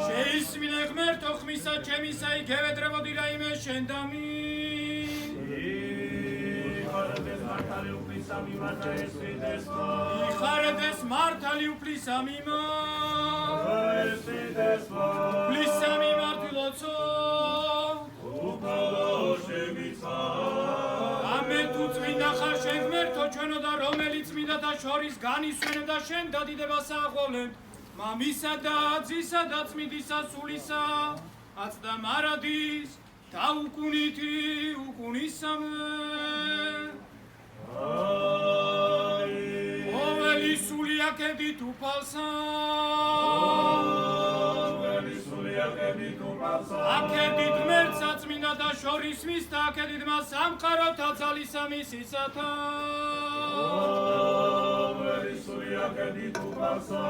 შეისმინე ღმერთო ხმისა ჩემისა იგევედრებოდი რაიმე შენ და მი იხარედეს მართალი უფლისა მიმართ უფლისა მიმართ ილოცო ამე თუ წმინდა ხარ შენ ღმერთო ჩვენო და რომელიც წმინდათა შორის განისვენებ და შენ დადიდებას აყოლებ მამისა და ძისა და წმინდისა სულისა აცდა მარადის და უკუნითი უკუნისამე ოველი სულიაკედით უფალსა აკედით ღმერთსა წმინდათა შორის მის და აკედით მას სამყაროთა ძალისა მისისათა ოველი სულიაკედით უფალსა